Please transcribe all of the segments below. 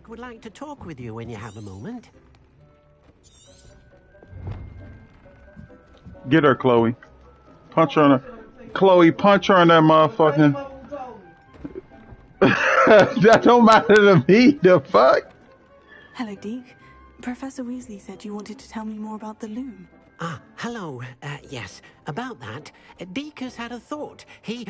Deek would like to talk with you when you have a moment. Get her, Chloe. Punch her on her. Chloe, punch her on that motherfucking. That don't matter to me. The fuck? Hello, Deek. Professor Weasley said you wanted to tell me more about the loom. Ah, hello. Yes, about that. Deek has had a thought. He...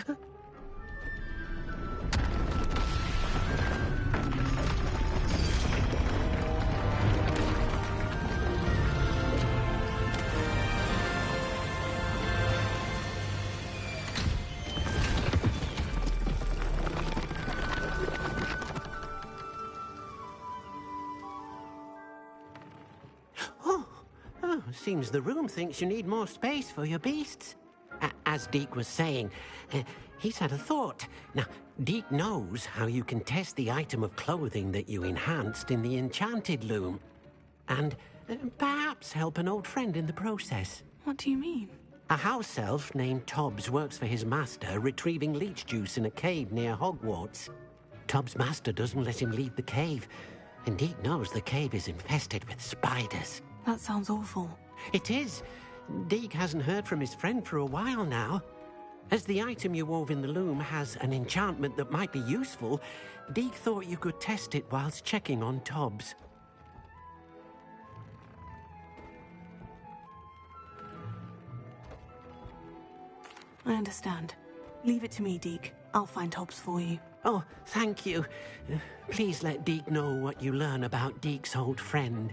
Seems the room thinks you need more space for your beasts. As Deek was saying, he's had a thought. Now, Deek knows how you can test the item of clothing that you enhanced in the enchanted loom. And perhaps help an old friend in the process. What do you mean? A house elf named Tobbs works for his master, retrieving leech juice in a cave near Hogwarts. Tobbs' master doesn't let him leave the cave, and Deek knows the cave is infested with spiders. That sounds awful. It is. Deek hasn't heard from his friend for a while now. As the item you wove in the loom has an enchantment that might be useful, Deek thought you could test it whilst checking on Tobbs. I understand. Leave it to me, Deek. I'll find Tobbs for you. Oh, thank you. Please let Deek know what you learn about Deek's old friend.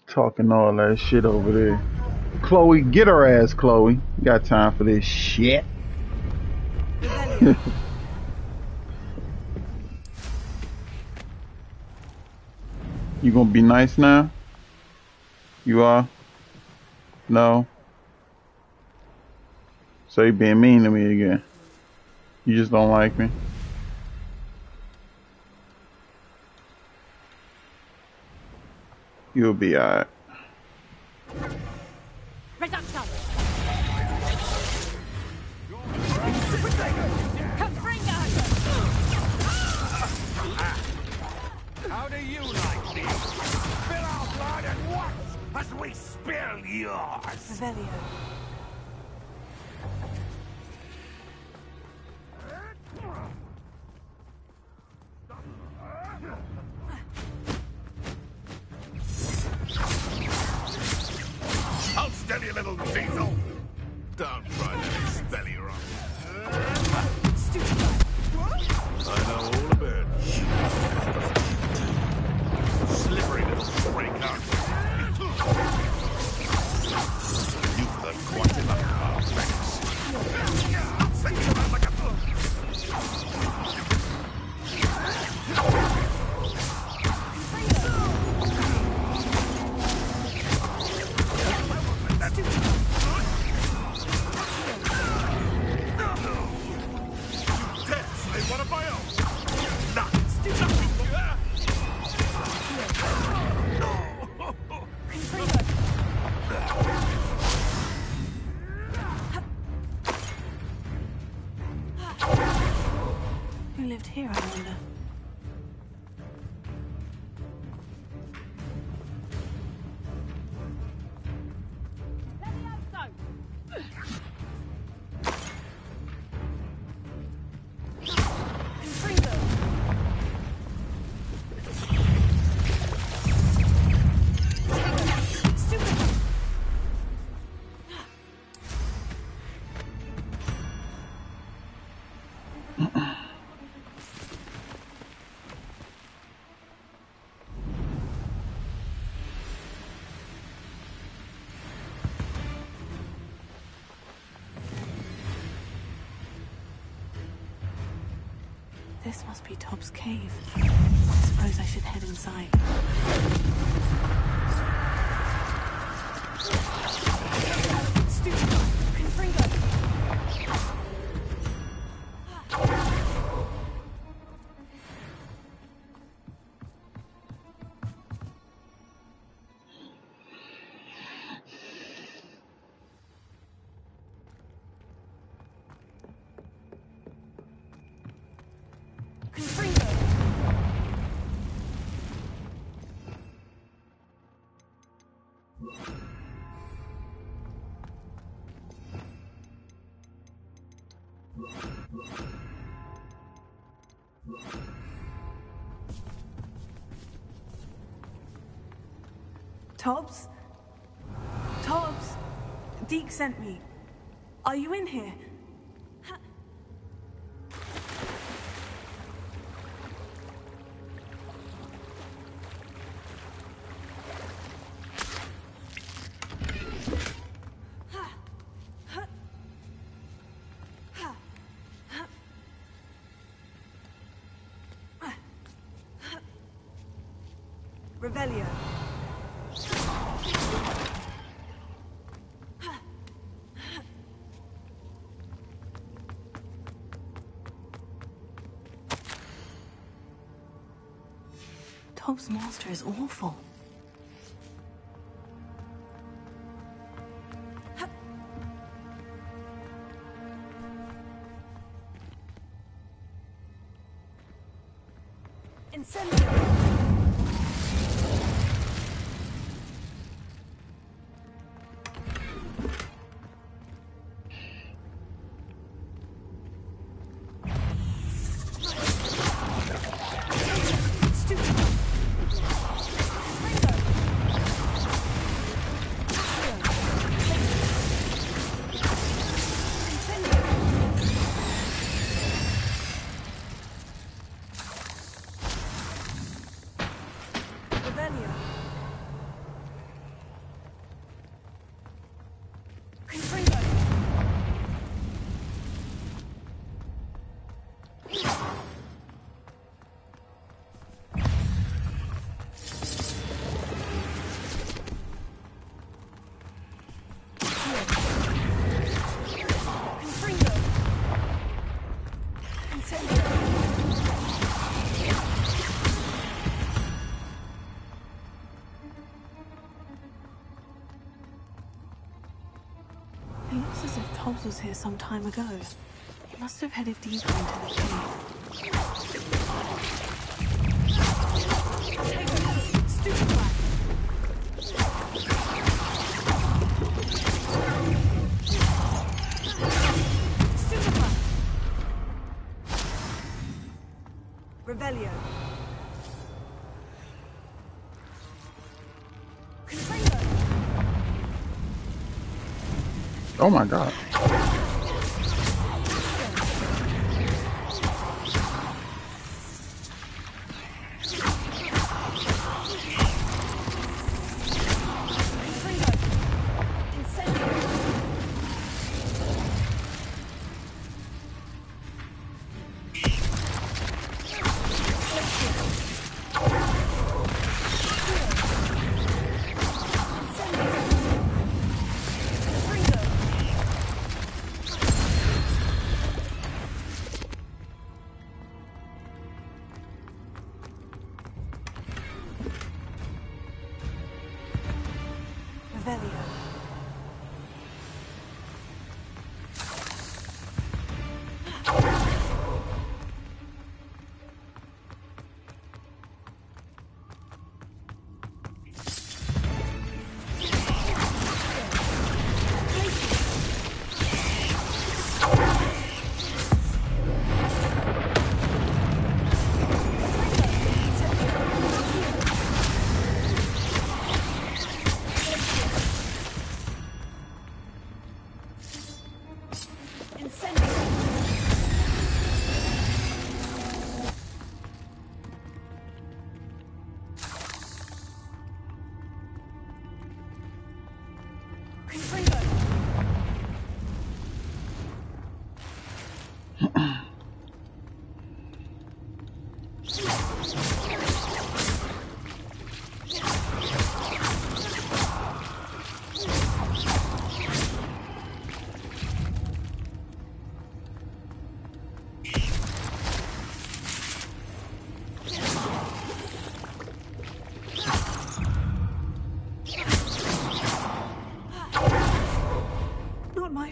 Talking all that shit over there. Chloe, get her ass, Chloe. You got time for this shit. You gonna be nice now? You are? No? So you being mean to me again? You just don't like me? You'll be alright. Reduction! How do you like these? Spill our blood at once as we spill yours! Revelio. I'll steady you, little diesel! Don't try to spelly wrong. I know all about it. Slippery little freak, aren't you? You've heard quite enough of our thanks. I'll send you around like a book. This must be Tob's cave. I suppose I should head inside. Stupid! Confringo! Tobbs? Tobbs? Deke sent me. Are you in here? Revelio. Tob's master is awful. Incendio! It looks as if Tobbs was here some time ago. He must have headed deeper into the cave. Stupid black! Stupid black! Revelio. Oh my god.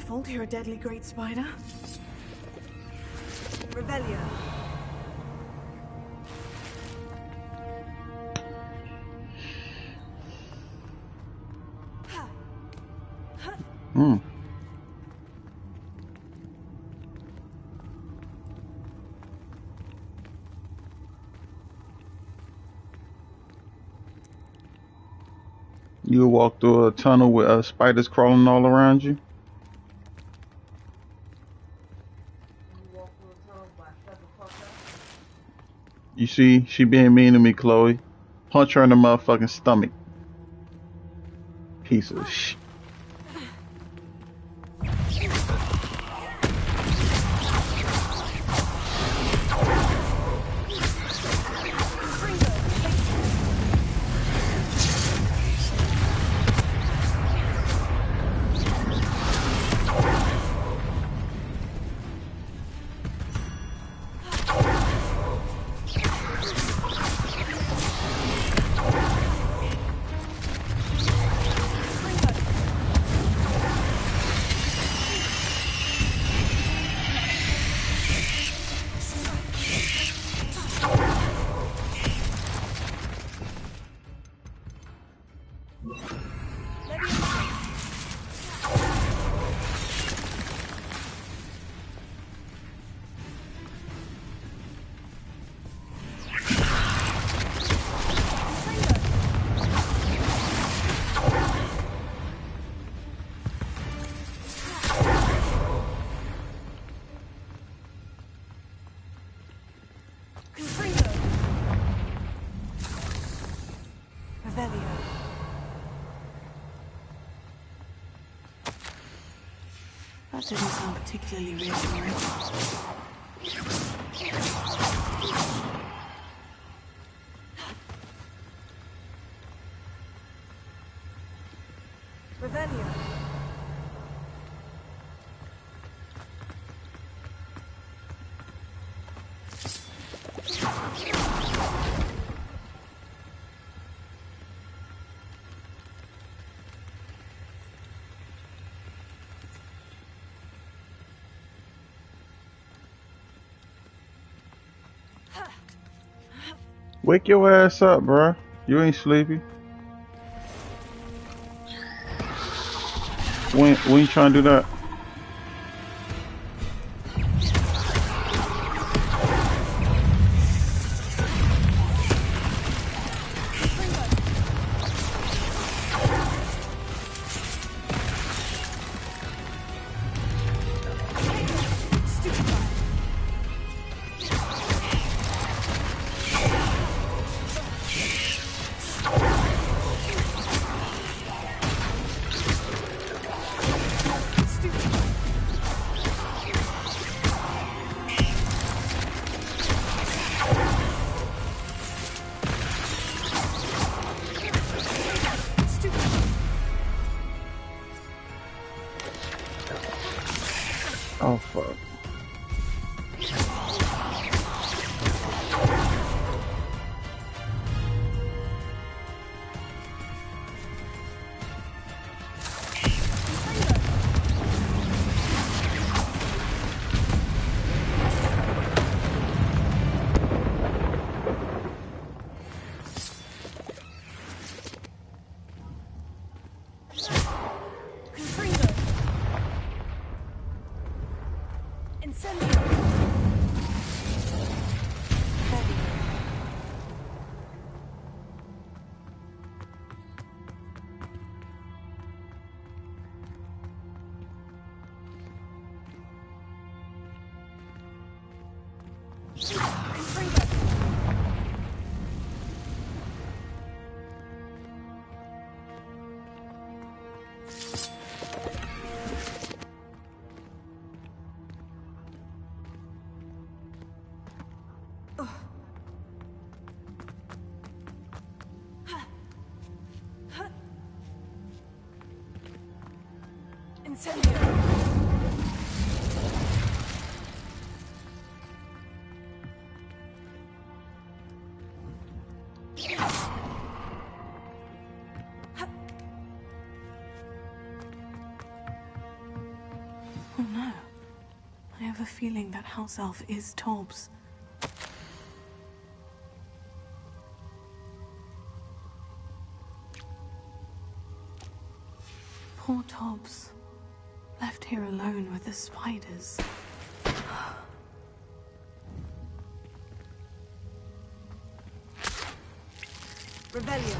fault you're a deadly great spider. Revelio. Hmm. You walk through a tunnel with spiders crawling all around you. You see, she being mean to me, Chloe. Punch her in the motherfucking stomach. Piece of shit. That didn't sound particularly reassuring. Revelio. Wake your ass up, bruh. You ain't sleepy. When you trying to do that? Oh fuck. have a feeling that house elf is Tobbs. Poor Tobbs. Left here alone with the spiders. Rebellion.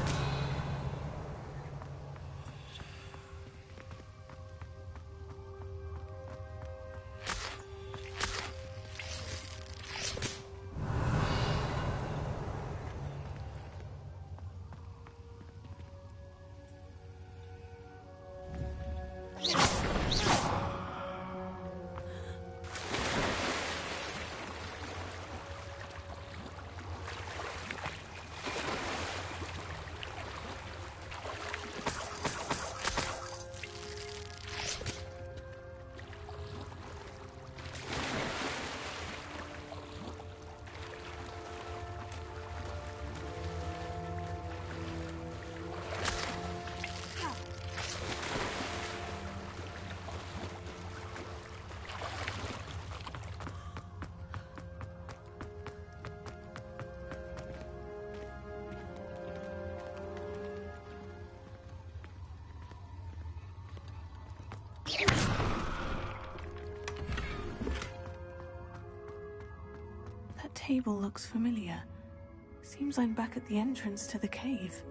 That table looks familiar. Seems I'm back at the entrance to the cave.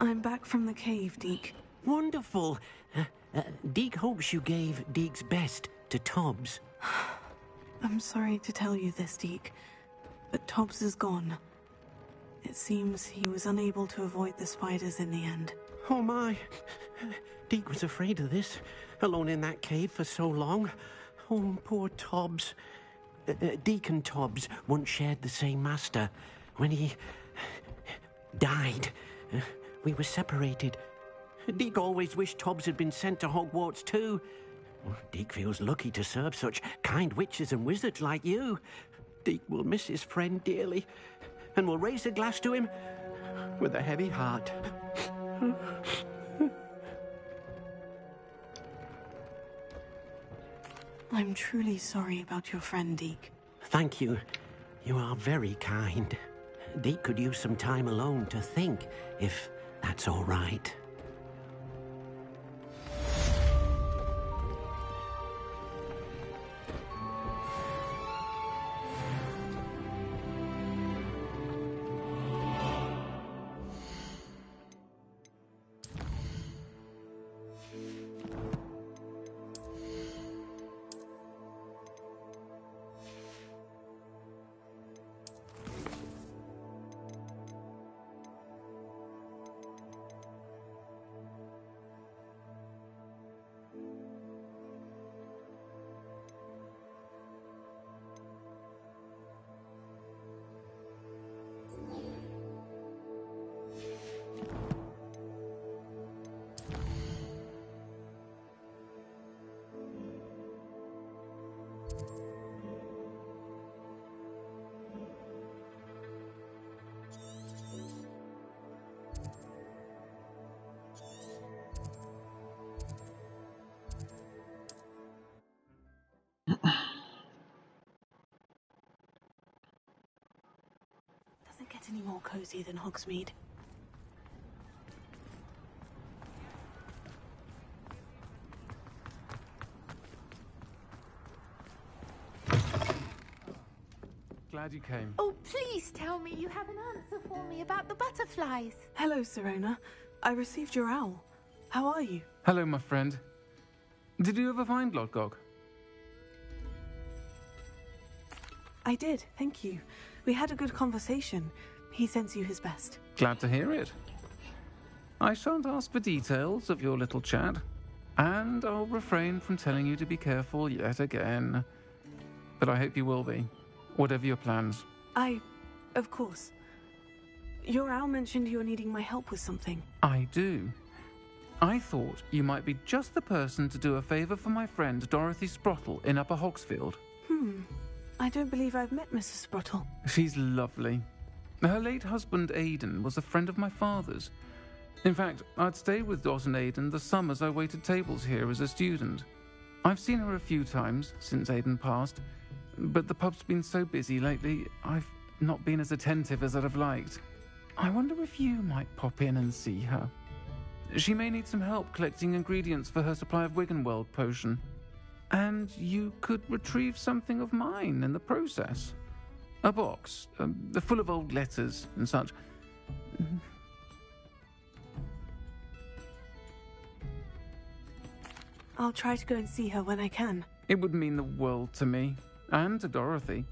I'm back from the cave, Deke. Wonderful. Deke hopes you gave Deke's best to Tobbs. I'm sorry to tell you this, Deke, but Tobbs is gone. It seems he was unable to avoid the spiders in the end. Oh my. Deke was afraid of this, alone in that cave for so long. Oh, poor Tobbs. Deke and Tobbs once shared the same master. When he died, we were separated. Deke always wished Tobbs had been sent to Hogwarts too. Deke feels lucky to serve such kind witches and wizards like you. Deke will miss his friend dearly, and will raise a glass to him with a heavy heart. I'm truly sorry about your friend, Deke. Thank you. You are very kind. Deke could use some time alone to think, if that's all right. Doesn't get any more cozy than Hogsmeade. Glad you came. Oh, please tell me you have an answer for me about the butterflies. Hello, Sirona. I received your owl. How are you? Hello, my friend. Did you ever find Lord Gog? I did, thank you. We had a good conversation. He sends you his best. Glad to hear it. I shan't ask for details of your little chat, and I'll refrain from telling you to be careful yet again. But I hope you will be, whatever your plans. Of course. Your owl mentioned you're needing my help with something. I do. I thought you might be just the person to do a favour for my friend Dorothy Sprottle in Upper Hogsfield. I don't believe I've met Mrs. Sprottle. She's lovely. Her late husband Aidan was a friend of my father's. In fact, I'd stayed with Dot and Aidan the summers I waited tables here as a student. I've seen her a few times since Aidan passed, but the pub's been so busy lately, I've not been as attentive as I'd have liked. I wonder if you might pop in and see her. She may need some help collecting ingredients for her supply of Wiggenweld potion. And you could retrieve something of mine in the process. A box, full of old letters and such. I'll try to go and see her when I can. It would mean the world to me, and to Dorothy.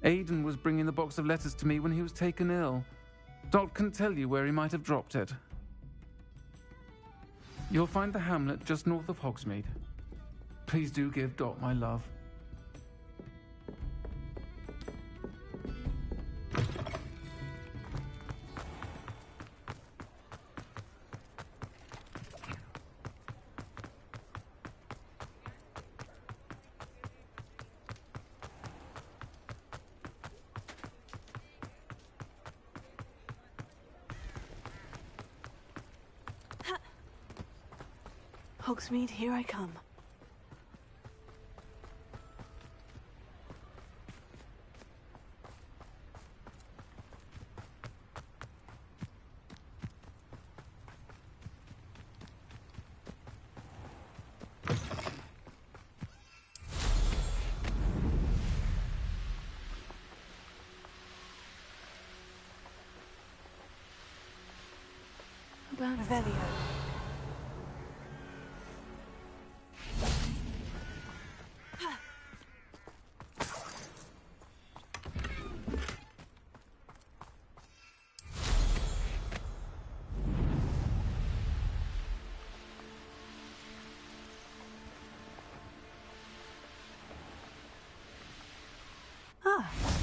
Aidan was bringing the box of letters to me when he was taken ill. Dot can tell you where he might have dropped it. You'll find the hamlet just north of Hogsmeade. Please do give Dot my love. Hogsmeade, here I come. Revelio.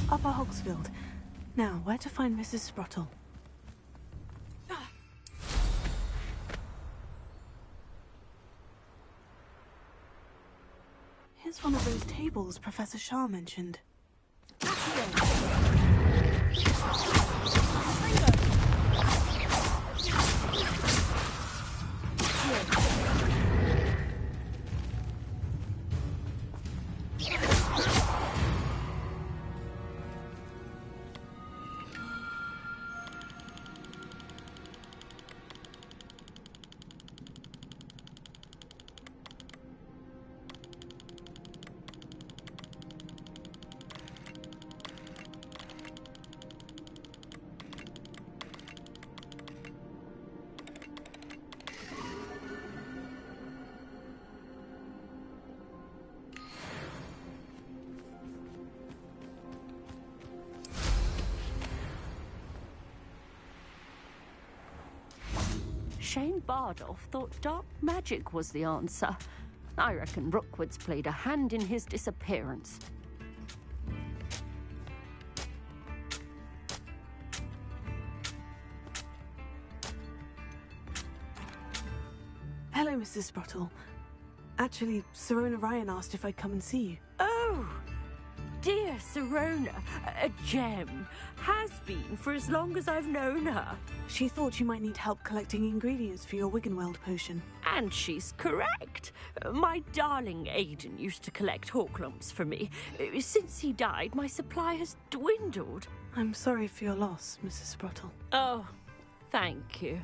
Upper Hogsfield. Now, where to find Mrs. Sprottle? Here's one of those tables Professor Shah mentioned. Shane Bardolph thought dark magic was the answer. I reckon Rookwood's played a hand in his disappearance. Hello, Mrs. Sprottle. Actually, Sirona Ryan asked if I'd come and see you. Oh, dear Sirona, a gem. Has been for as long as I've known her. She thought you might need help collecting ingredients for your Wiggenweld potion. And she's correct. My darling Aidan used to collect Horklumps for me. Since he died, my supply has dwindled. I'm sorry for your loss, Mrs. Sprottle. Oh, thank you.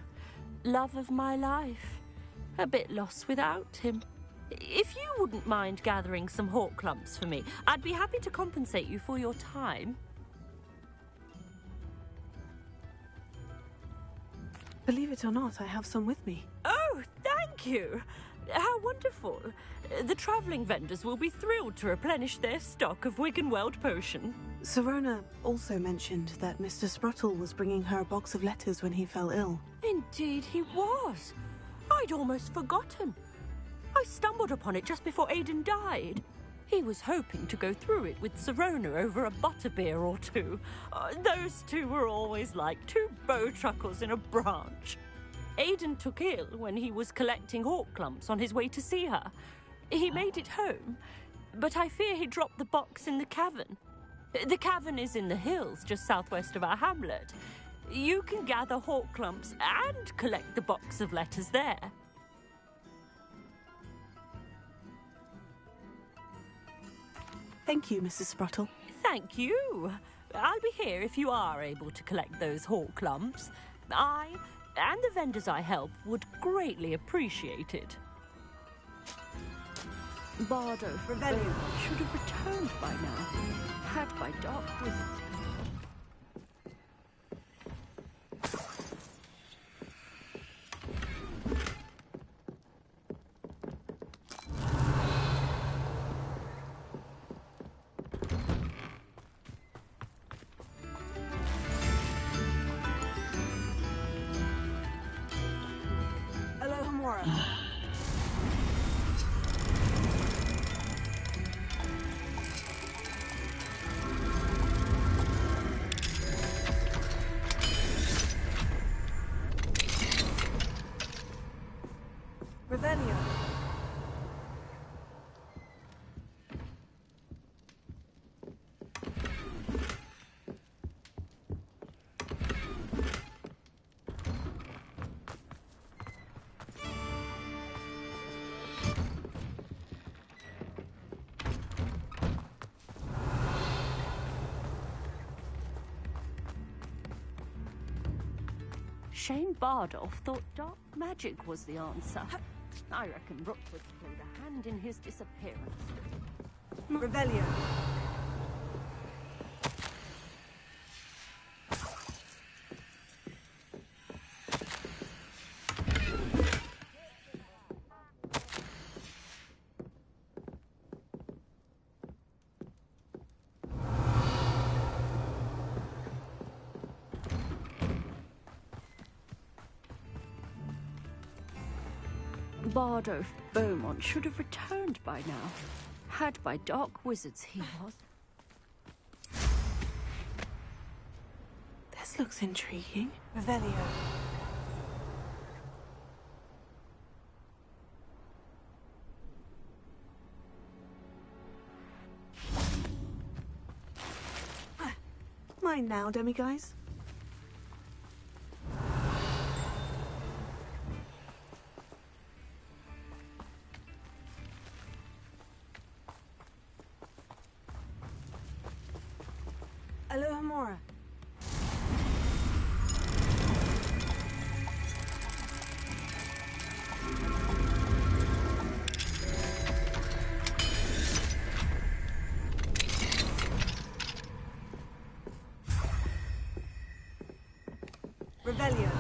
Love of my life. A bit lost without him. If you wouldn't mind gathering some Horklumps for me, I'd be happy to compensate you for your time. Believe it or not, I have some with me. Oh, thank you. How wonderful. The travelling vendors will be thrilled to replenish their stock of Wiggenweld potion. Serona also mentioned that Mr. Spruttle was bringing her a box of letters when he fell ill. Indeed he was. I'd almost forgotten. I stumbled upon it just before Aidan died. He was hoping to go through it with Serona over a butterbeer or two. Those two were always like two bowtruckles in a branch. Aidan took ill when he was collecting hawk clumps on his way to see her. He made it home, but I fear he dropped the box in the cavern. The cavern is in the hills just southwest of our hamlet. You can gather hawk clumps and collect the box of letters there. Thank you, Mrs. Spruttle. Thank you. I'll be here if you are able to collect those hawk clumps. I and the vendors I help would greatly appreciate it. Bardo Revelio should have returned by now, had by dark wizards. Alohomora. Revelio. Shane Bardolph thought dark magic was the answer. I reckon Rookwood played a hand in his disappearance. Revelio. Bardolph Beaumont should have returned by now. Had by dark wizards he was. This looks intriguing. Revelio. Mine now, demiguise. Alohomora. Revelio.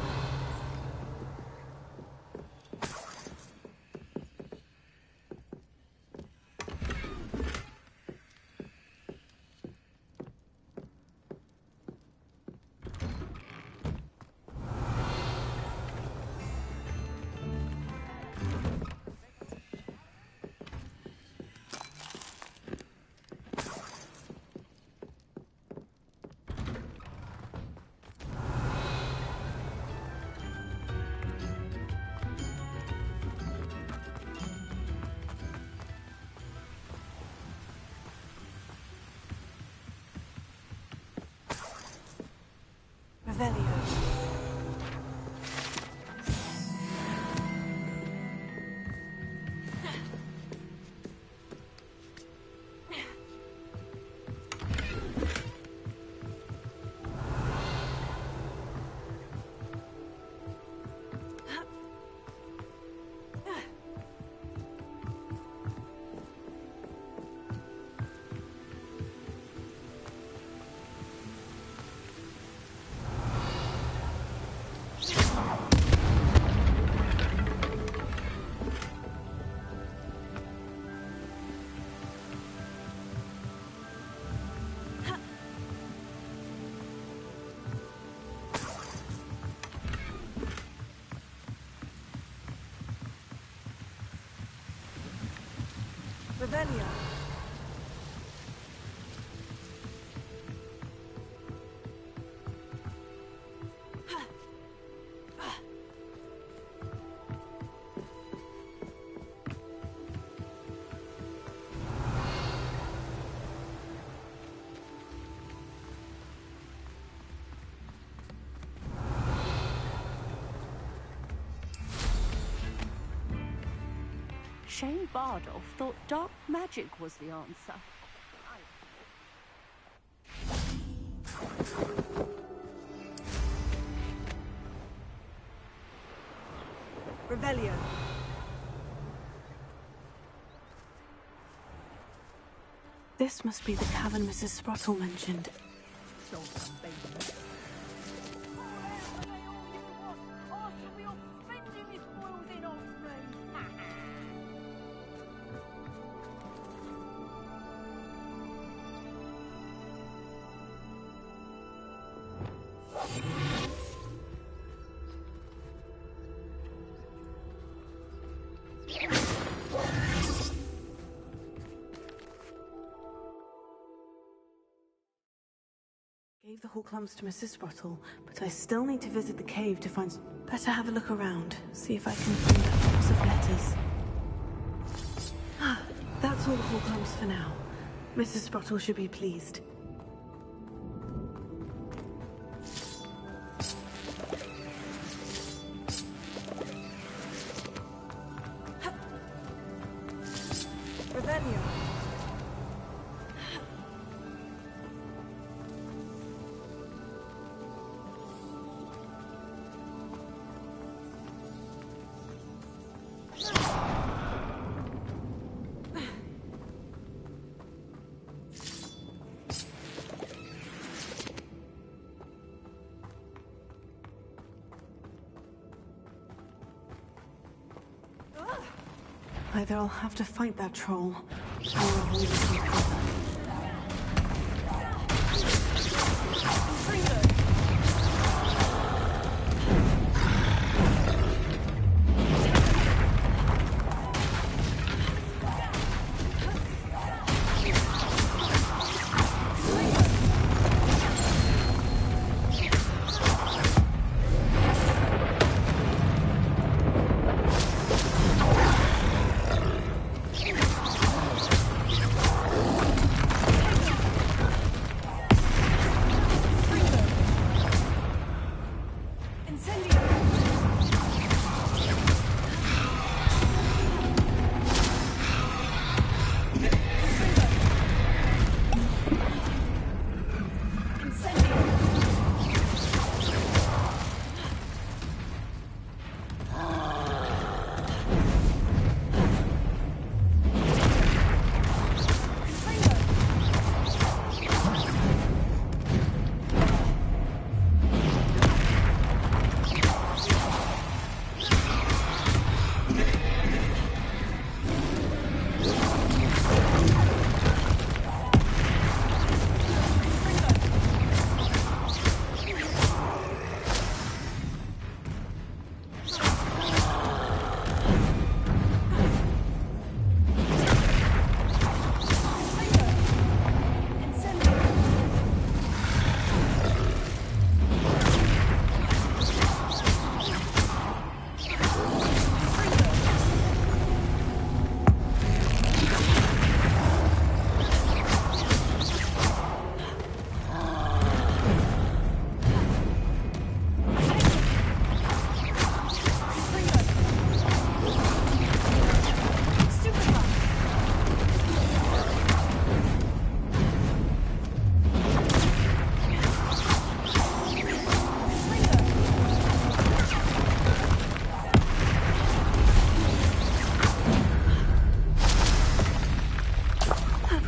Revelio. Shane Bardolph thought dark magic was the answer. Revelio. This must be the cavern Mrs. Sprottle mentioned. Gave the Horklumps to Mrs. Sprottle, but I still need to visit the cave to find... Better have a look around, see if I can find that box of letters. Ah, that's all the Horklumps for now. Mrs. Sprottle should be pleased. Revelio. Either I'll have to fight that troll, or I'll leave it in cover.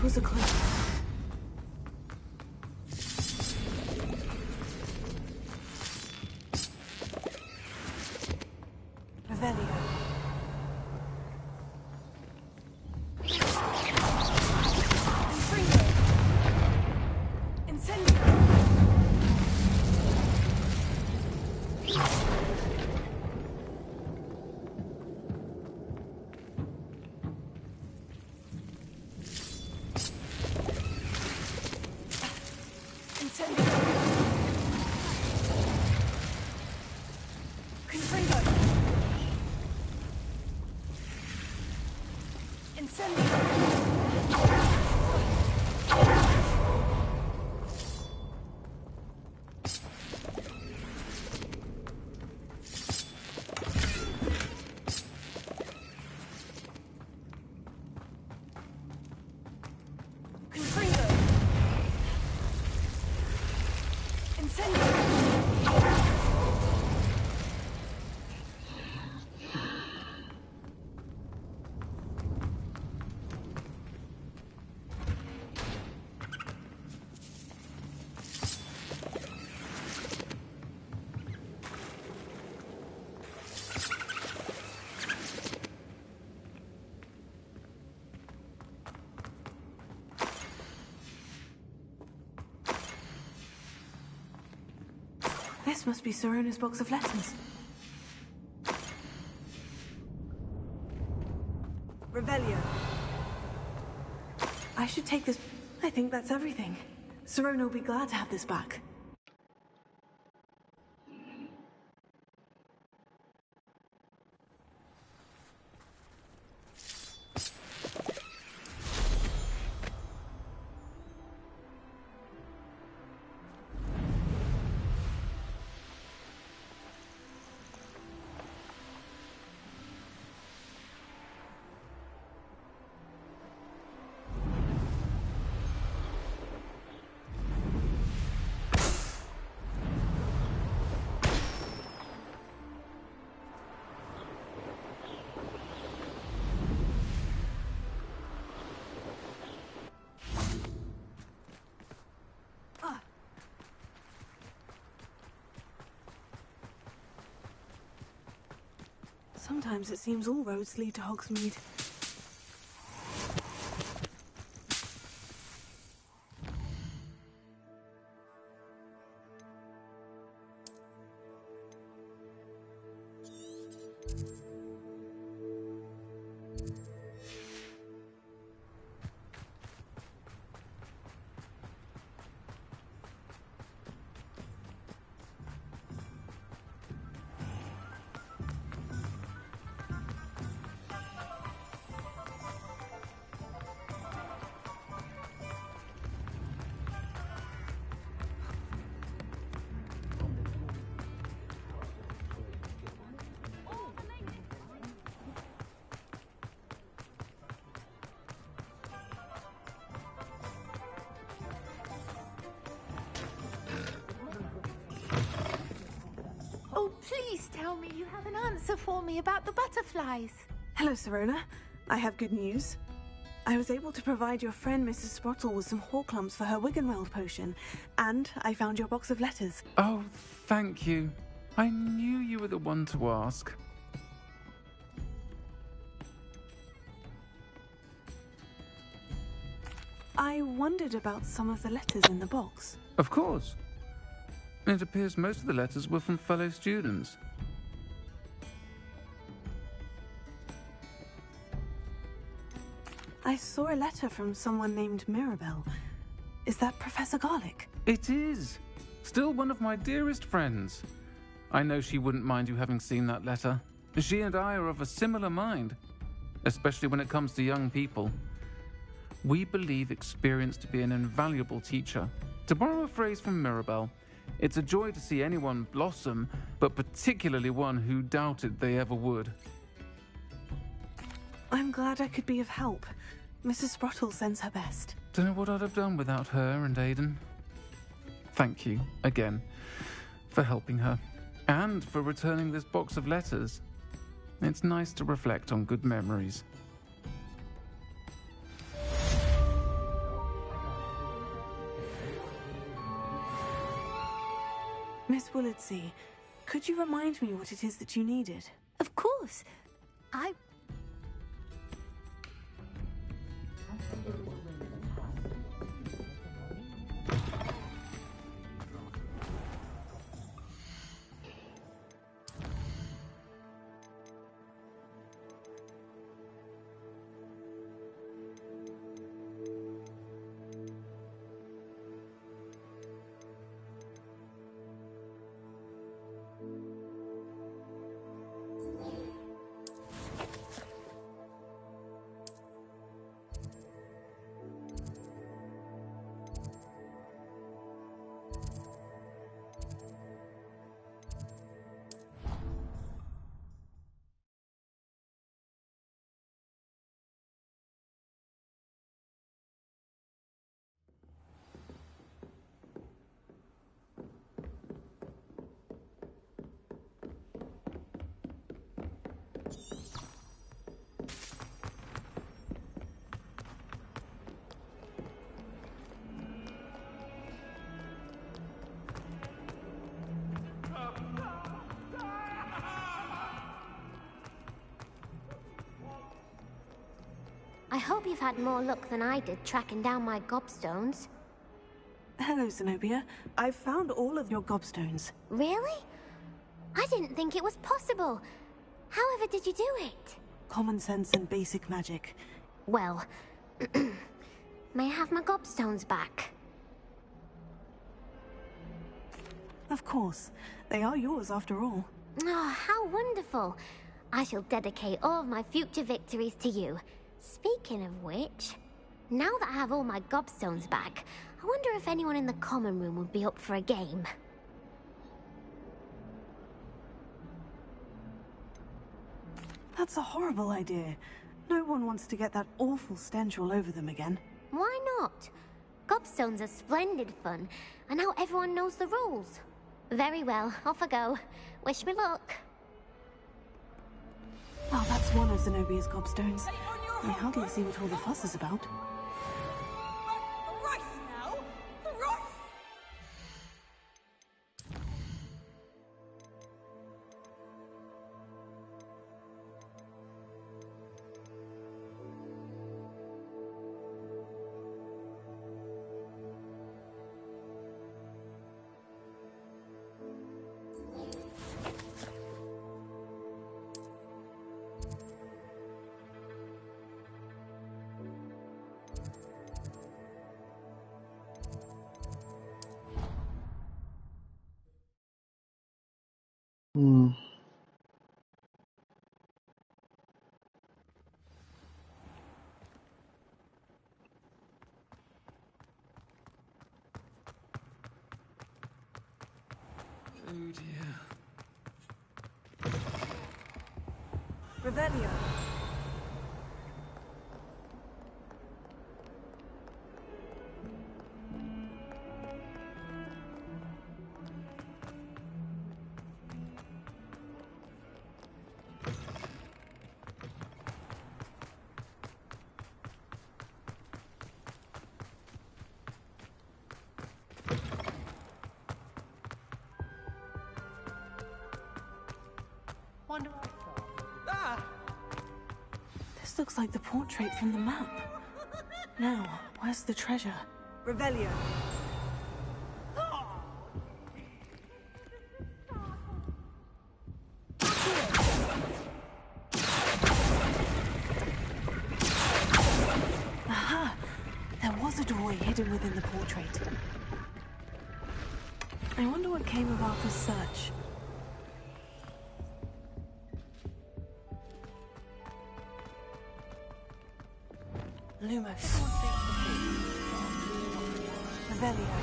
Was a clue. Revelio. Incendio. This must be Sorona's box of letters. Revelio. I should take this. I think that's everything. Serona will be glad to have this back. Sometimes it seems all roads lead to Hogsmeade. Oh, please tell me you have an answer for me about the butterflies. Hello, Serona. I have good news. I was able to provide your friend Mrs. Sprottle with some Horklumps for her Wiggenweld potion, and I found your box of letters. Oh, thank you. I knew you were the one to ask. I wondered about some of the letters in the box. Of course. It appears most of the letters were from fellow students. I saw a letter from someone named Mirabelle. Is that Professor Garlick? It is. Still one of my dearest friends. I know she wouldn't mind you having seen that letter. She and I are of a similar mind, especially when it comes to young people. We believe experience to be an invaluable teacher. To borrow a phrase from Mirabelle, it's a joy to see anyone blossom, but particularly one who doubted they ever would. I'm glad I could be of help. Mrs. Sprottle sends her best. Don't know what I'd have done without her and Aidan. Thank you, again, for helping her, and for returning this box of letters. It's nice to reflect on good memories. Miss Willardsey, could you remind me what it is that you needed? Of course. I hope you've had more luck than I did tracking down my gobstones. Hello, Zenobia. I found all of your gobstones. Really? I didn't think it was possible. However did you do it? Common sense and basic magic. Well, may I have my gobstones back? Of course. They are yours after all. Oh, how wonderful. I shall dedicate all of my future victories to you. Speaking of which, now that I have all my gobstones back, I wonder if anyone in the common room would be up for a game. That's a horrible idea. No one wants to get that awful stench all over them again. Why not? Gobstones are splendid fun, and now everyone knows the rules. Very well, off I go. Wish me luck. Oh, that's one of Zenobia's gobstones. I hardly see what all the fuss is about. Thrice now! Thrice! Hmm. Oh dear. Revelio. This looks like the portrait from the map. Now, where's the treasure? Revelio. Aha! There was a doorway hidden within the portrait. I wonder what came of Arthur's search. Lumos. Revelio.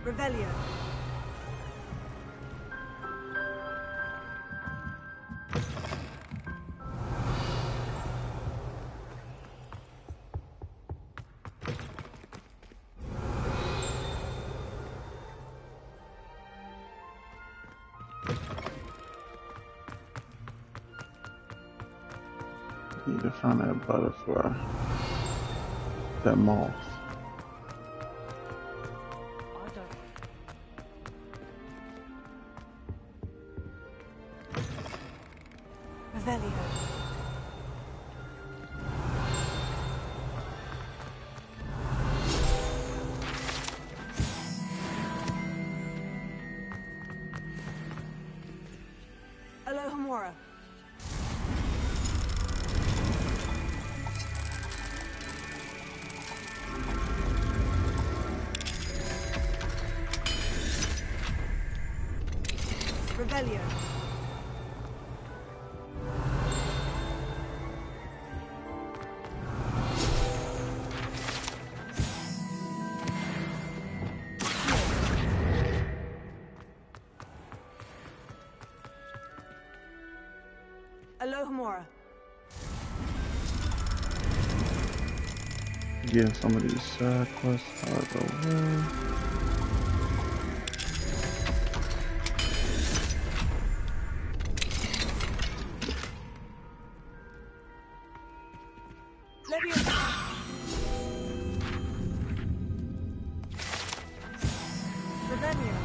Revelio. Need to find that butterfly. That moth. Revelio. Alohomora. Revelio. Alohomora. Yeah, some of these side quests out of the way. Revelio.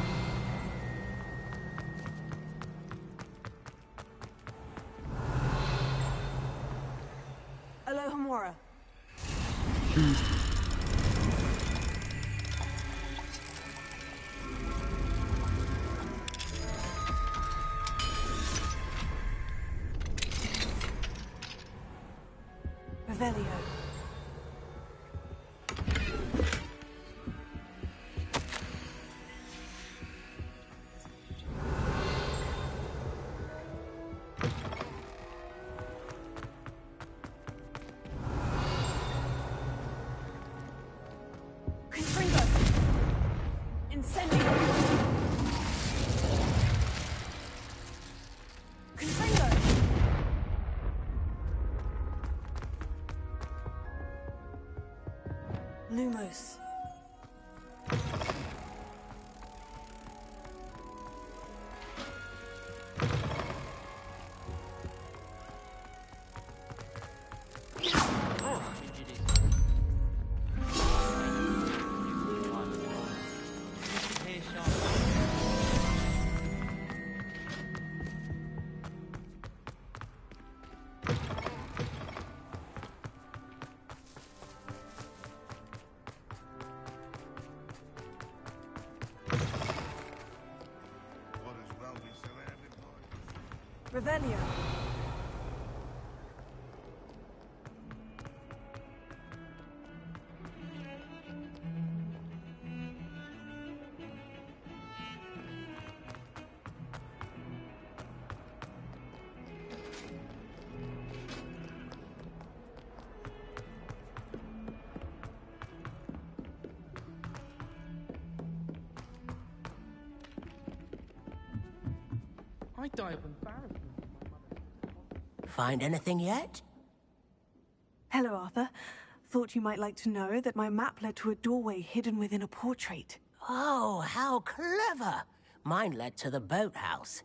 Alohomora. Revelio. Confringo. Incendio. Confringo. Lumos. Revelio. I die of embarrassment. Find anything yet? Hello, Arthur. Thought you might like to know that my map led to a doorway hidden within a portrait. Oh, how clever! Mine led to the boathouse.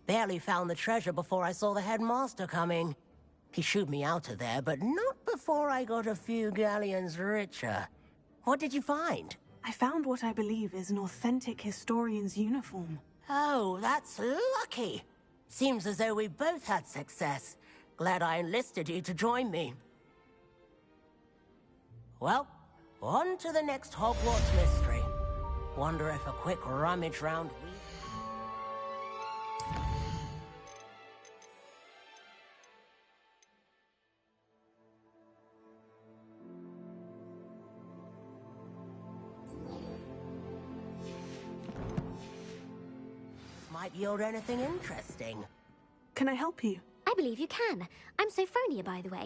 Barely found the treasure before I saw the headmaster coming. He shooed me out of there, but not before I got a few galleons richer. What did you find? I found what I believe is an authentic historian's uniform. Oh, that's lucky. Seems as though we both had success. Glad I enlisted you to join me. Well, on to the next Hogwarts mystery. Wonder if a quick rummage round might yield anything interesting. Can I help you? I believe you can. I'm Sophronia, by the way,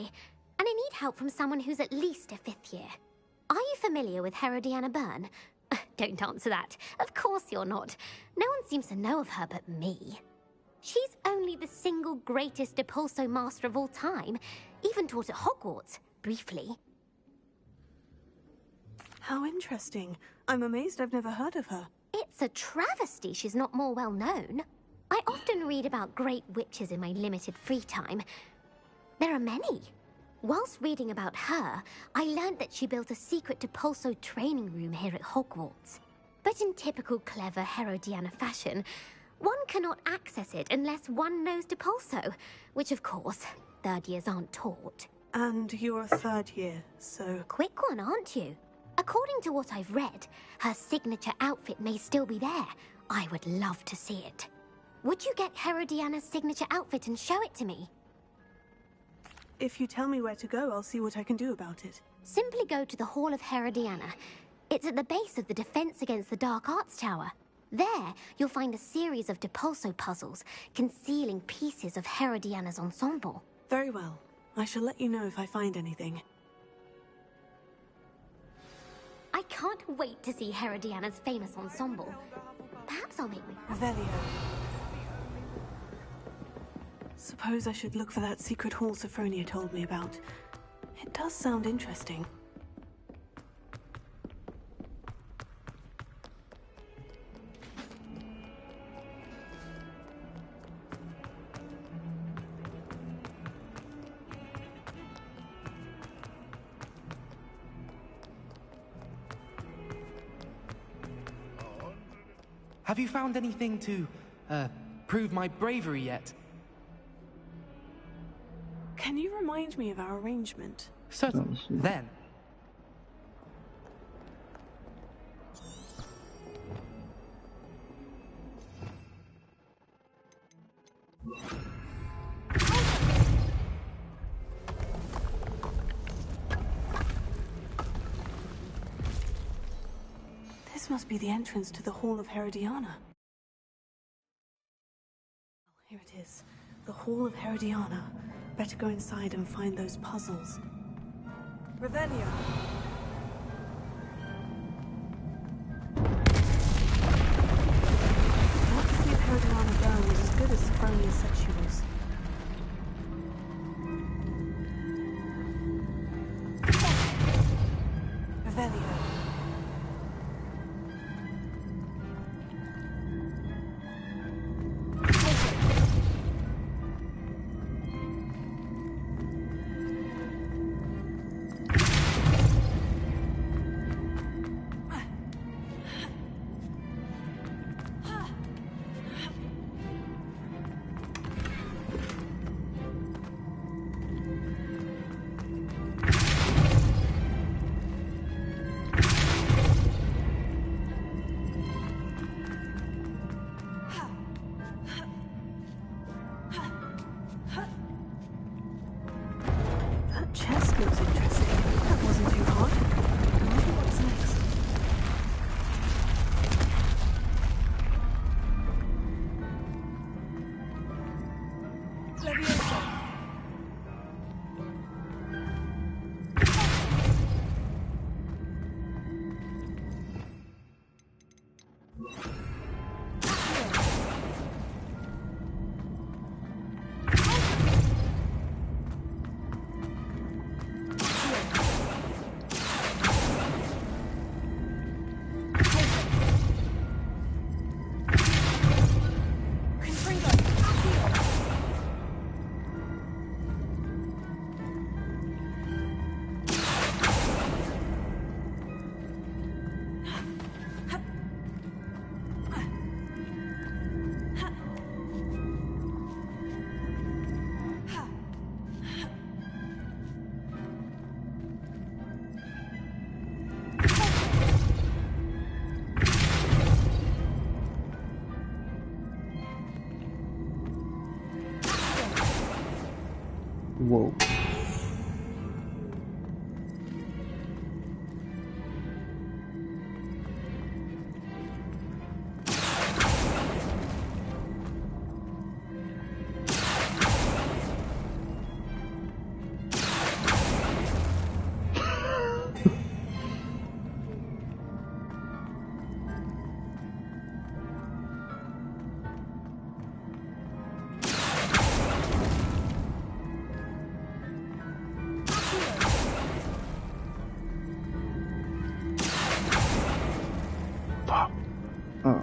and I need help from someone who's at least a 5th year. Are you familiar with Herodiana Byrne? Don't answer that. Of course you're not. No one seems to know of her but me. She's only the single greatest Depulso master of all time. Even taught at Hogwarts, briefly. How interesting. I'm amazed I've never heard of her. It's a travesty she's not more well known. I often read about great witches in my limited free time. There are many. Whilst reading about her, I learned that she built a secret Depulso training room here at Hogwarts. But in typical clever Herodiana fashion, one cannot access it unless one knows Depulso, which of course, 3rd years aren't taught. And you're a 3rd year, so... Quick one, aren't you? According to what I've read, her signature outfit may still be there. I would love to see it. Would you get Herodiana's signature outfit and show it to me? If you tell me where to go, I'll see what I can do about it. Simply go to the Hall of Herodiana. It's at the base of the Defense Against the Dark Arts Tower. There, you'll find a series of Depulso puzzles concealing pieces of Herodiana's ensemble. Very well. I shall let you know if I find anything. I can't wait to see Herodiana's famous ensemble. Perhaps I'll make me... Revelio. Suppose I should look for that secret hall Sophronia told me about. It does sound interesting. Have you found anything to, prove my bravery yet? Can you remind me of our arrangement? Certainly. Then. This must be the entrance to the Hall of Herodiana. Oh, here it is. The Hall of Herodiana. Better go inside and find those puzzles. Revelio. Not to see if Herodiana Girl was as good as Sophronia said she was. Revelio. That chest looks interesting. That wasn't too hard. I wonder what's next. Leviosa. Whoa. Fuck. Oh.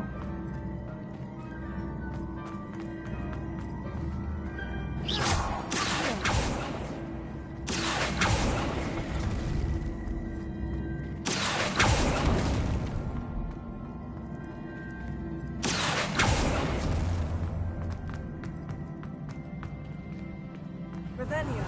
Revelio.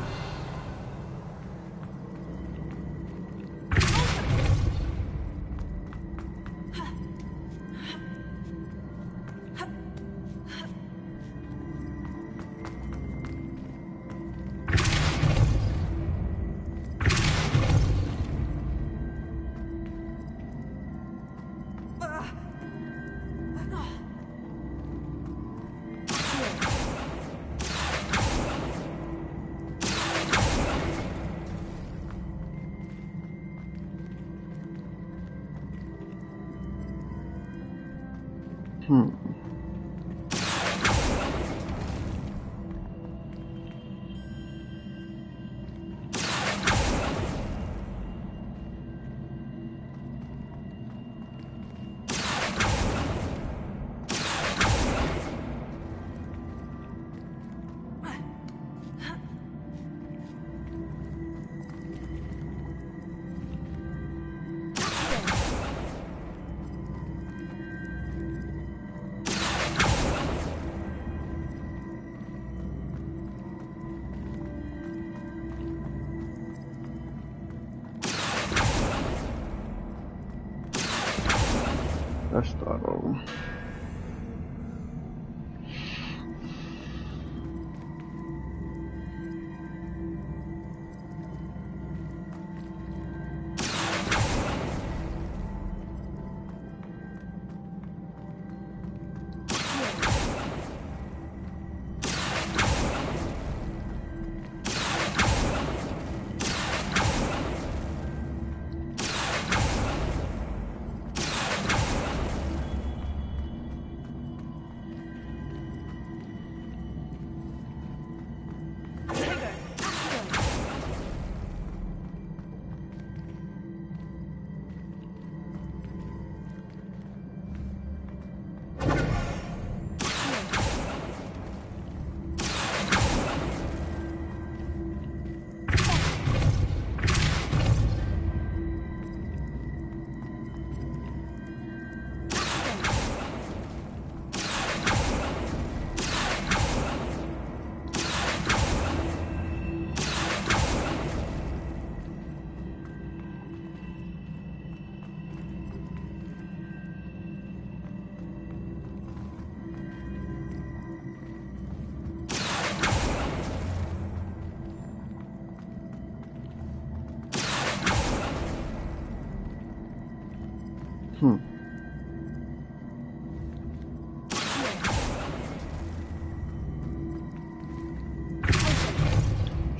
Let's start over.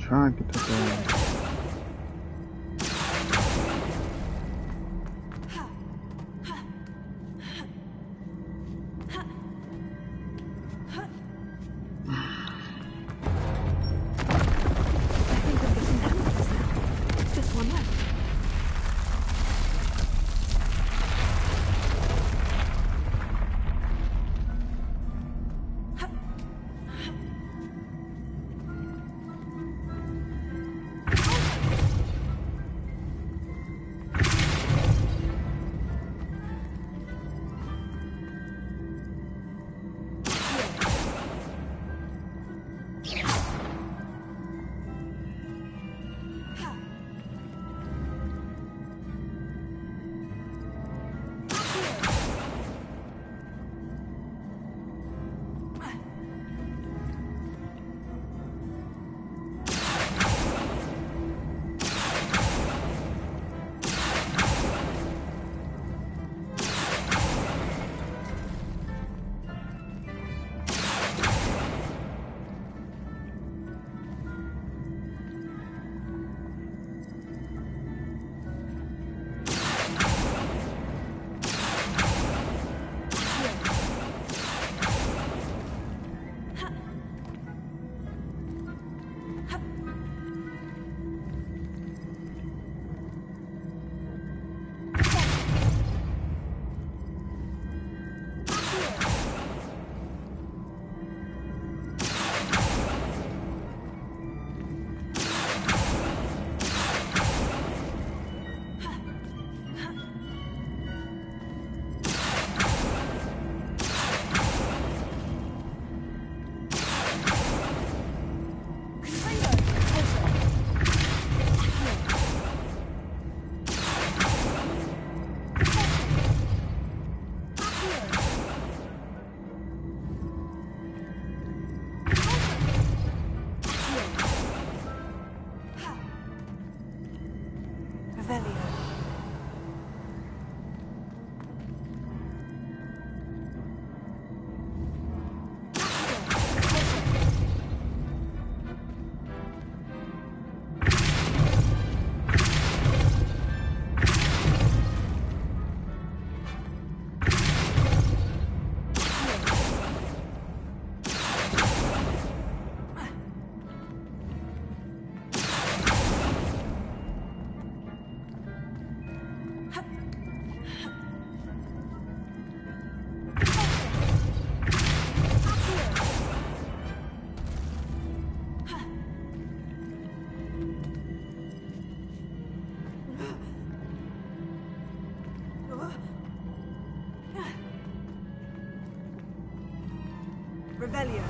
Try and get the thing. Revelio.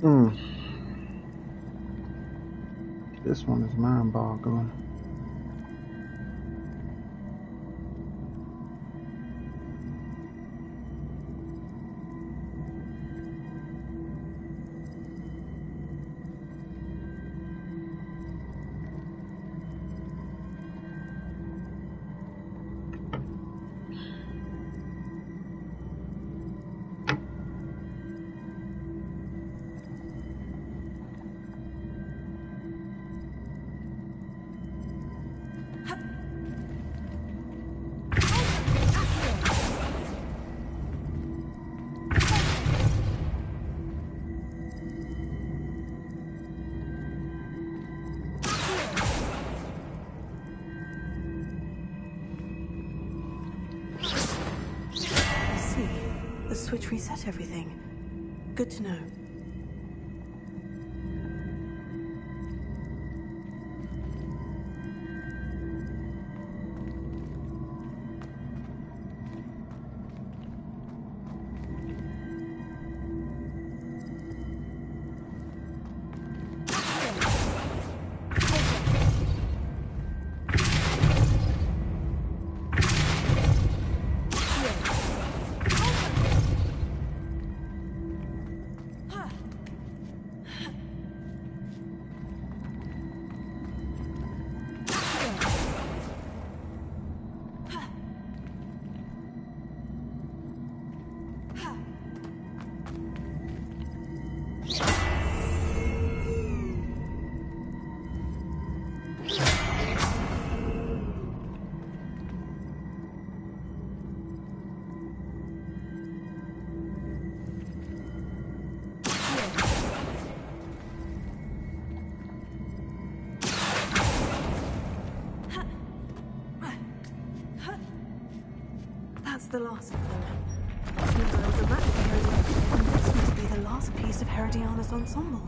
Mm. This one is mind-boggling. Switch reset everything. Good to know. That's the last of them. Seems there was a map here, and this must be the last piece of Herodiana's ensemble.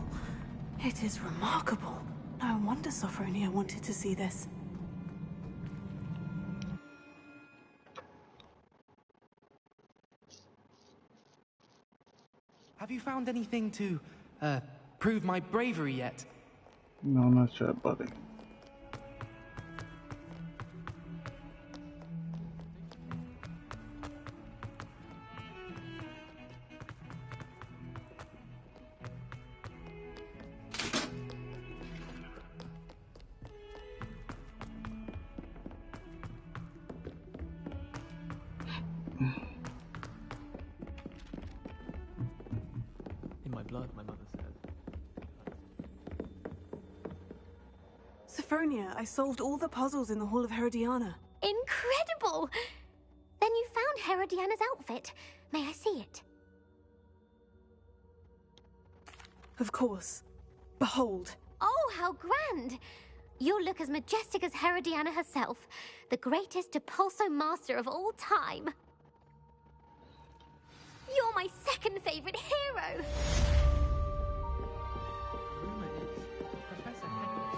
It is remarkable. No wonder Sophronia wanted to see this. Have you found anything to, prove my bravery yet? No, not yet, buddy. In my blood, my mother said. Sophronia, I solved all the puzzles in the Hall of Herodiana. Incredible! Then you found Herodiana's outfit. May I see it? Of course. Behold. Oh, how grand! You'll look as majestic as Herodiana herself, the greatest Depulso master of all time. You're my second favorite hero! Rumor is Professor Henry.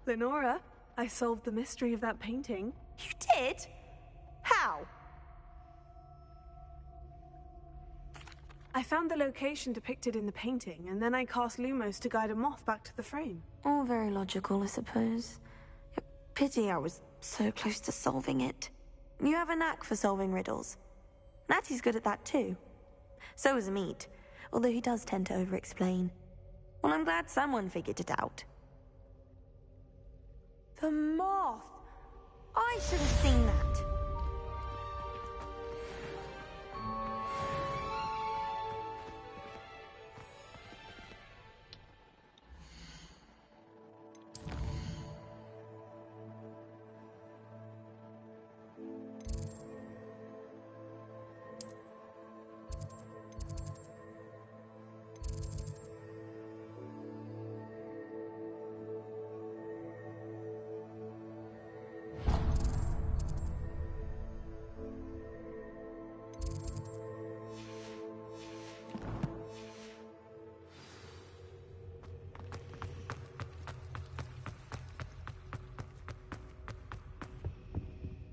Lenora, I solved the mystery of that painting. You did? How? I found the location depicted in the painting, and then I cast Lumos to guide a moth back to the frame. All very logical, I suppose. Pity I was so close to solving it. You have a knack for solving riddles. Natty's good at that too. So is Amit, although he does tend to over-explain. Well, I'm glad someone figured it out. The moth! I should have seen that.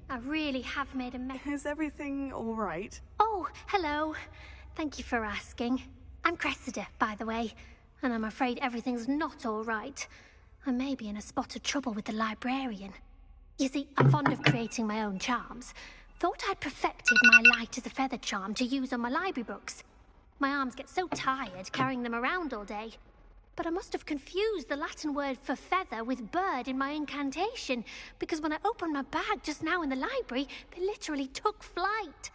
I really have made a mess. Is everything all right? Oh, hello. Thank you for asking. I'm Cressida, by the way, and I'm afraid everything's not all right. I may be in a spot of trouble with the librarian. You see, I'm fond of creating my own charms. Thought I'd perfected my light as a feather charm to use on my library books. My arms get so tired carrying them around all day. But I must have confused the Latin word for feather with bird in my incantation, because when I opened my bag just now in the library, they literally took flight.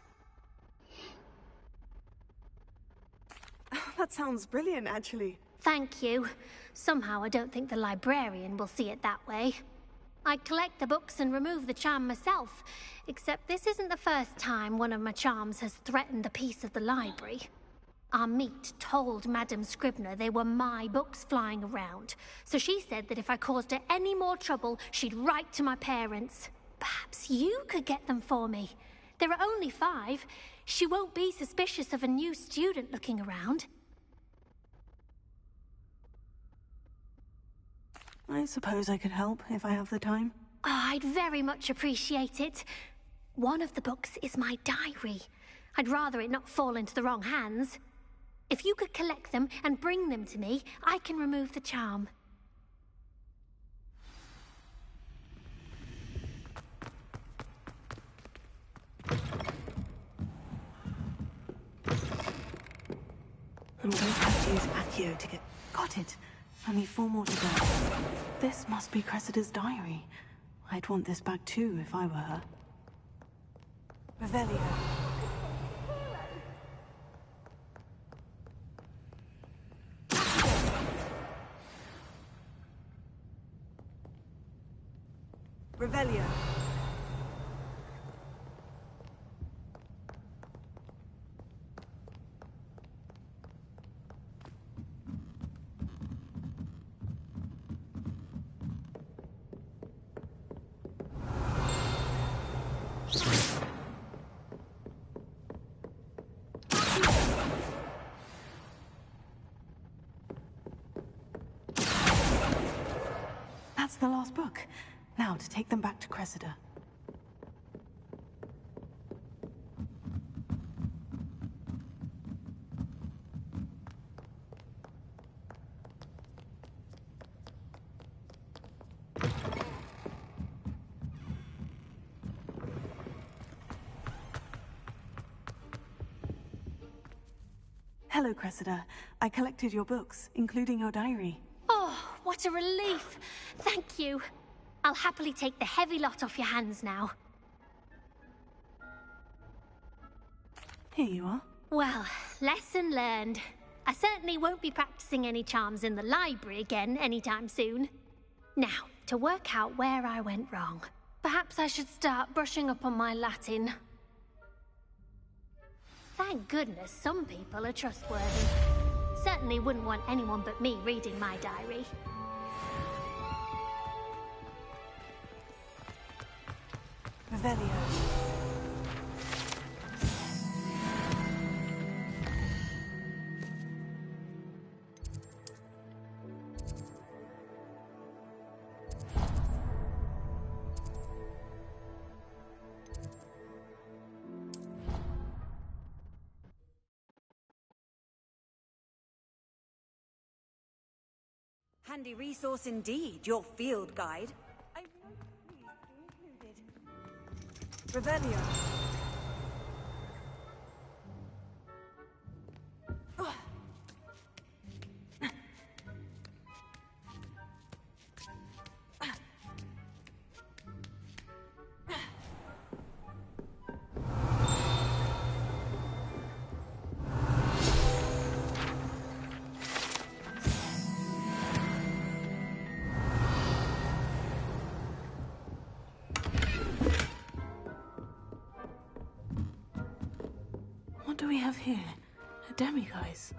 That sounds brilliant, actually. Thank you. Somehow I don't think the librarian will see it that way. I collect the books and remove the charm myself, except this isn't the first time one of my charms has threatened the peace of the library. Amit told Madame Scribner they were my books flying around, so she said that if I caused her any more trouble, she'd write to my parents. Perhaps you could get them for me. There are only 5. She won't be suspicious of a new student looking around. I suppose I could help if I have the time. Oh, I'd very much appreciate it. One of the books is my diary. I'd rather it not fall into the wrong hands. If you could collect them and bring them to me, I can remove the charm. I'm going to have to use Accio to get... Got it. Only 4 more to go. This must be Cressida's diary. I'd want this back too if I were her. Revelio. Revelio. That's the last book. Now to take them back to Cressida. Hello, Cressida. I collected your books, including your diary. Oh, what a relief. Thank you. I'll happily take the heavy lot off your hands now. Here you are. Well, lesson learned. I certainly won't be practicing any charms in the library again anytime soon. Now, to work out where I went wrong. Perhaps I should start brushing up on my Latin. Thank goodness some people are trustworthy. Certainly wouldn't want anyone but me reading my diary. Revelio. Handy resource indeed, your field guide. I'm most pleased to included. Revelio. What do we have here? A demiguise.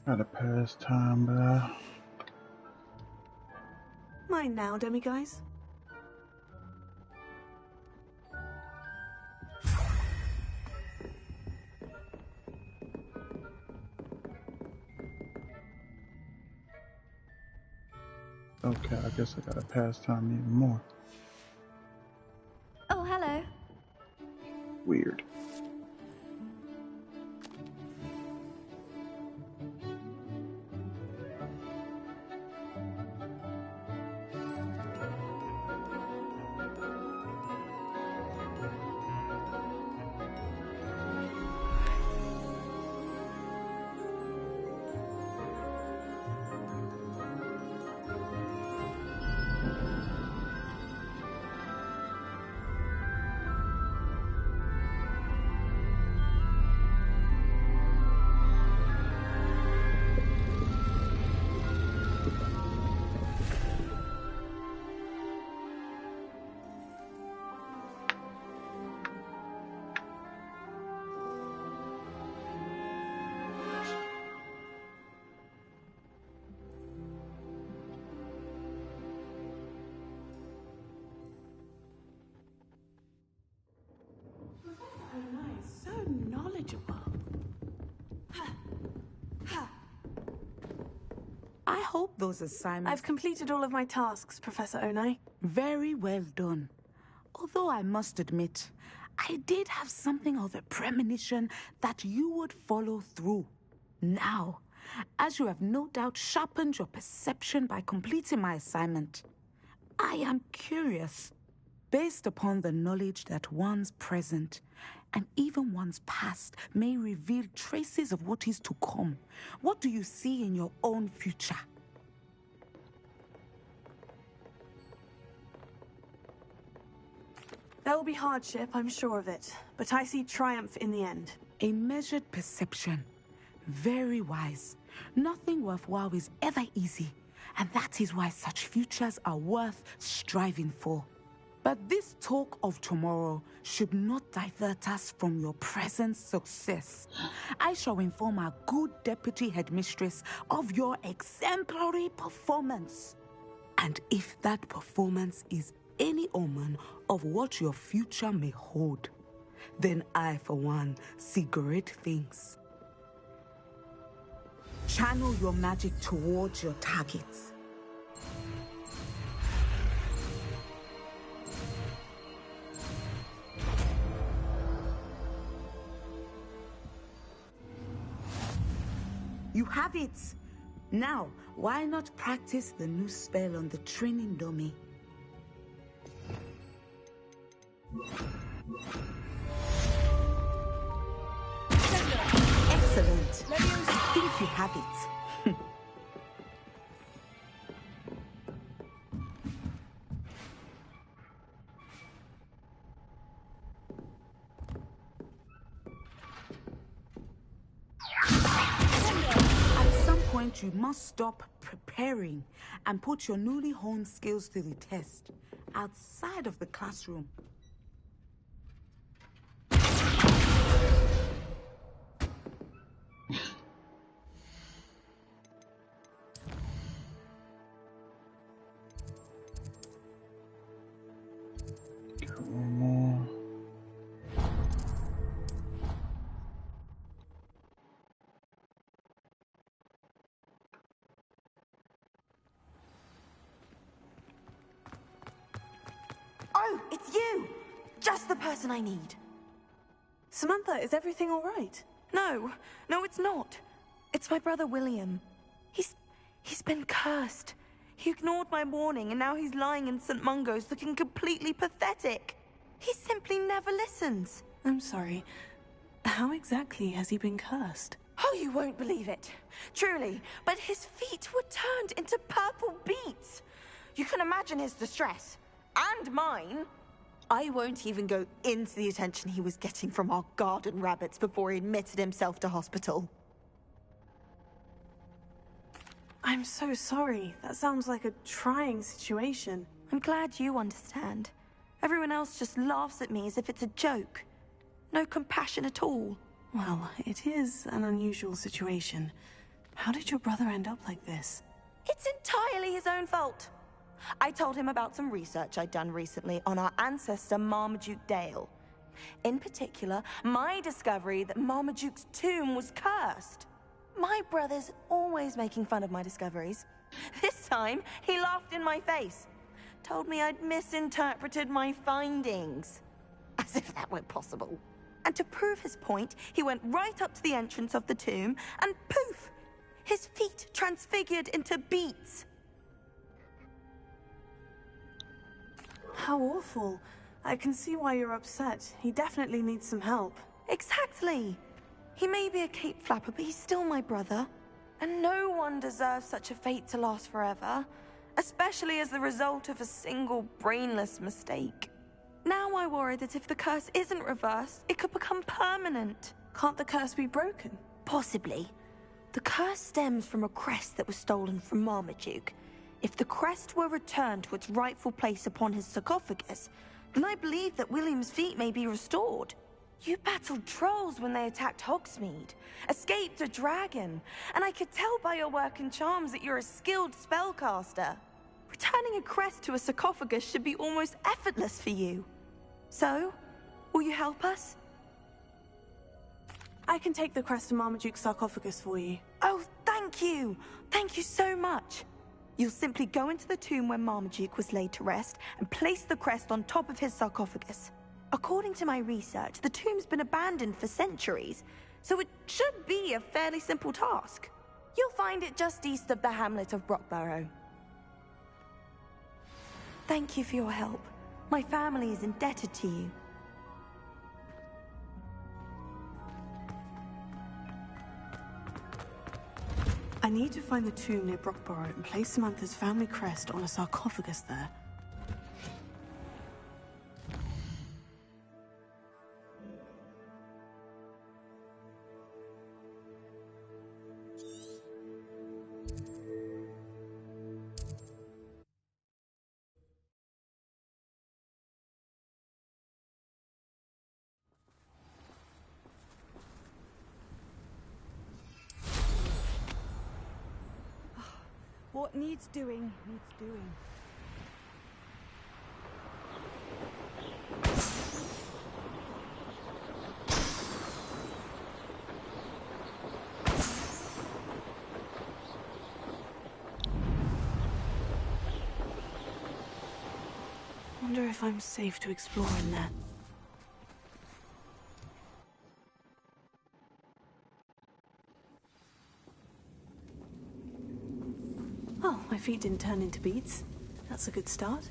Gotta pass time by. Mine now, demiguise. Okay, I guess I gotta pass time even more. Oh, hello. Weird. So knowledgeable. I hope those assignments... I've completed all of my tasks, Professor Onai. Very well done. Although I must admit, I did have something of a premonition that you would follow through. Now, as you have no doubt sharpened your perception by completing my assignment, I am curious, based upon the knowledge that one's present and even one's past may reveal traces of what is to come. What do you see in your own future? There will be hardship, I'm sure of it, but I see triumph in the end. A measured perception. Very wise. Nothing worthwhile is ever easy, and that is why such futures are worth striving for. But this talk of tomorrow should not divert us from your present success. I shall inform our good deputy headmistress of your exemplary performance. And if that performance is any omen of what your future may hold, then I, for one, see great things. Channel your magic towards your targets. You have it! Now, why not practice the new spell on the training dummy? Excellent. I think you have it. At some point, you must stop preparing and put your newly honed skills to the test outside of the classroom. One more. Oh, it's you! Just the person I need. Samantha, is everything all right? No, it's not. It's my brother William. He's been cursed. He ignored my warning, and now he's lying in St. Mungo's looking completely pathetic. He simply never listens. I'm sorry. How exactly has he been cursed? Oh, you won't believe it. Truly, but his feet were turned into purple beets. You can imagine his distress. And mine. I won't even go into the attention he was getting from our garden rabbits before he admitted himself to hospital. I'm so sorry. That sounds like a trying situation. I'm glad you understand. Everyone else just laughs at me as if it's a joke. No compassion at all. Well, it is an unusual situation. How did your brother end up like this? It's entirely his own fault. I told him about some research I'd done recently on our ancestor Marmaduke Dale. In particular, my discovery that Marmaduke's tomb was cursed. My brother's always making fun of my discoveries. This time, he laughed in my face. Told me I'd misinterpreted my findings. As if that were possible. And to prove his point, he went right up to the entrance of the tomb and poof! His feet transfigured into beets. How awful. I can see why you're upset. He definitely needs some help. Exactly. He may be a cape flapper, but he's still my brother. And no one deserves such a fate to last forever, especially as the result of a single brainless mistake. Now I worry that if the curse isn't reversed, it could become permanent. Can't the curse be broken? Possibly. The curse stems from a crest that was stolen from Marmaduke. If the crest were returned to its rightful place upon his sarcophagus, then I believe that William's feet may be restored. You battled trolls when they attacked Hogsmeade, escaped a dragon, and I could tell by your work and charms that you're a skilled spellcaster. Returning a crest to a sarcophagus should be almost effortless for you. So, will you help us? I can take the crest to Marmaduke's sarcophagus for you. Oh, thank you! Thank you so much! You'll simply go into the tomb where Marmaduke was laid to rest and place the crest on top of his sarcophagus. According to my research, the tomb's been abandoned for centuries, so it should be a fairly simple task. You'll find it just east of the hamlet of Brockborough. Thank you for your help. My family is indebted to you. I need to find the tomb near Brockborough and place Samantha's family crest on a sarcophagus there. What needs doing, needs doing. Wonder if I'm safe to explore in there. Oh, my feet didn't turn into beets. That's a good start.